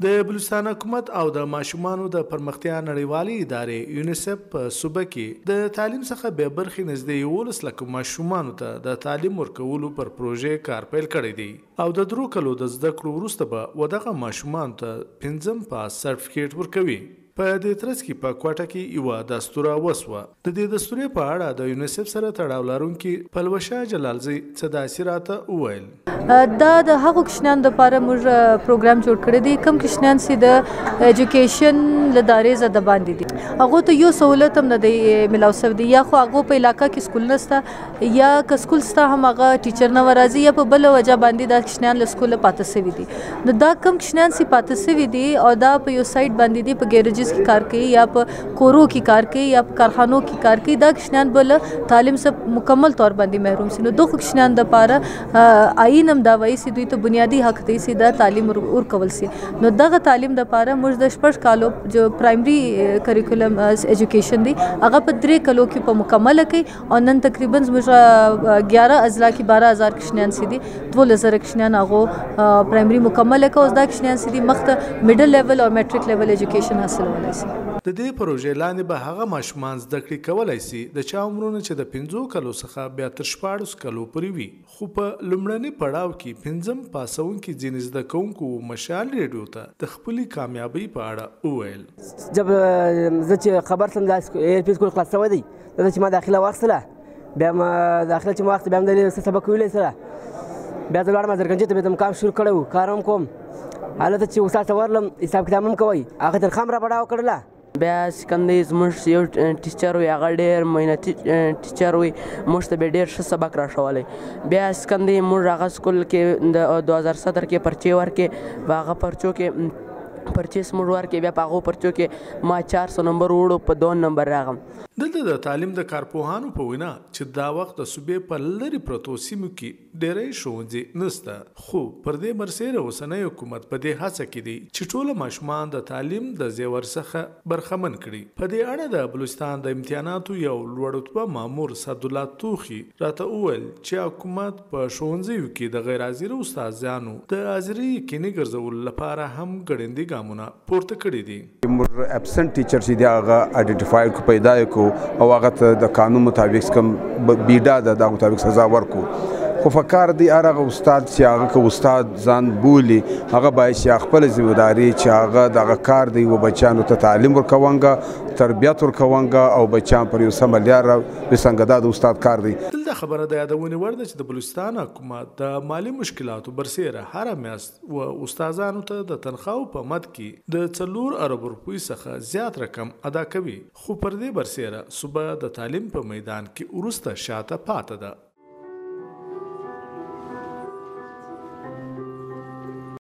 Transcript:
د بلوچستان حکومت او د ماشومانو د پرمختیا نړیوالې ادارې یونیسف په صوبه کې د تعلیم څخه بې برخې نږدې 11 لکه ماشومانو ته د تعلیم ورکولو پر پروژې کار پیل کړی دی او د 3 کلو د زده کړو وروسته به ودغه ماشومانو ته 5م پاس سرټیفیکیټ ورکوي. په دې ترڅ کې په کوټه کې یوه دستوره وسوه. د دې دستورې په اړه د یونیسف سره تړاو لرونکي پلوشه جلالزی څه داسې راته وویل. دا د هغو کوچنیانو دپاره موږ پروګرام جوړ کړی دی کوم کوچنیان چې د ایجوکیشن له دارې زده باندې دي هغو ته یو سهولت هم نه دی میلاو سوی دی یا خو هغو په علاقه کې سکول نشته یا که سکول شته هم هغه ټیچر نه ورځي یا په بله وجه باندې دا کوچنیان له سکوله پاته سوي دي. نو دا کوم کوچنیان چې پاته سوي دي او دا په یو سایټ باندې دي په ګیرجز کې کار کوي یا په کورو کې کار کوي یا په کارخانو کې کار کوي دا کوچنیان به له تعلیم څخه مکمل طور باندې محروم سي. نو دغو کوچنیانو دپاره آئین هم دا وایي چې دوی ته بنیادي حق دی چې دا تعلیم ورکول سي. نو دغه تعلیم دپاره موږ د 6 کالو جو پرایمري کریکولم ایجوکیشن دی هغه په 3 کلو کې په مکمله کوي او نن تقریبا موږ 11 اضلاع کې 12000 کوچنیان سي دي 2000 کوچنیان هغه پرایمري مکمله کوي او دا کوچنیان سي دي مخته میډل لیول او میټریک لیول ایجوکیشن حاصلولای سي. د دې پروژې لاندې به هغه ماشومان زده کړې کولی سي د چا عمرونه چې د 5 کلو څخه بیا تر 14 کلو پورې وي. خو په لومړني پړاو کې 5م پاسونکي ځینې زده کوونکو مشال ریډیو ته د خپلې کامیابۍ په اړه وویل. جب زه چې خبر شوم دا ایل پي سکول خلاص شوی دی دا چې ما داخله واخیستله بیا ما داخله چې ما واخیسته بیا هم د څه سبق ویلی سره بیا زه لاړم زرګنجې ته بیا د کار شروع کړی و کار هم کوم هلته چې استاد ته ورغلم حساب کتاب هم کوئ هغه تنخوا هم را بډاوه کړله. بیا سکندې زموږ یو ټیچر وي هغه ډېر محنتي ټیچر وي موږ ته به ډېر ښه سبق راښولی. بیا سکندې موږ هغه سکول کې د 2017 کې پرچې ورکې په هغه پرچو کې پرچې زموږ ورکې بیا په هغو پرچو کې ما 400 نمبر وړو په 2 نمبر راغم. دلته د تعلیم د کارپوهانو په وینا چې دا وخت د صوبې په لرې پرتو سیمو کې ډېری ښوونځي نشته خو پر دې برسیره اوسنی حکومت په دې هڅه کې دی چې ټوله ماشومان د تعلیم د زیور څخه برخمن کړي. په دې اړه د بلوچستان د امتحاناتو یو لوړ رتبه مامور سعدالله توخي راته وویل چې حکومت په ښوونځیو کې د غیر حاضره استادانو د حاضرۍ یقیني ګرځولو لپاره هم ګړندي ګامونه پورته کړي دي. موږ ابسنټ ټیچر چې دی هغه آیډنټیفای کړو پیدا یې کړو او هغه ته د قانون مطابق کوم بیډا ده د مطابق سزا ورکو. خو فکر دی هغه استاد چې هغه که استاد ځان بولي هغه باید چې خپل ذمہداري چې هغه دغه کار دی و بچانو ته تعلیم ورکوونګه تربیت ورکوونګه او بچان پر یو سم لار وسنګ د استاد کار دی. دلته خبره د یادونې وړ ده چې د بلوچستان حکومت د مالی مشکلاتو برسیره هر میاشت و استادانو ته د تنخواو په مد کې د 4 ارب روپۍ څخه زیات رقم ادا کوي خو پر دې برسیره صوبه د تعلیم په میدان کې وروسته شاته پاتې ده.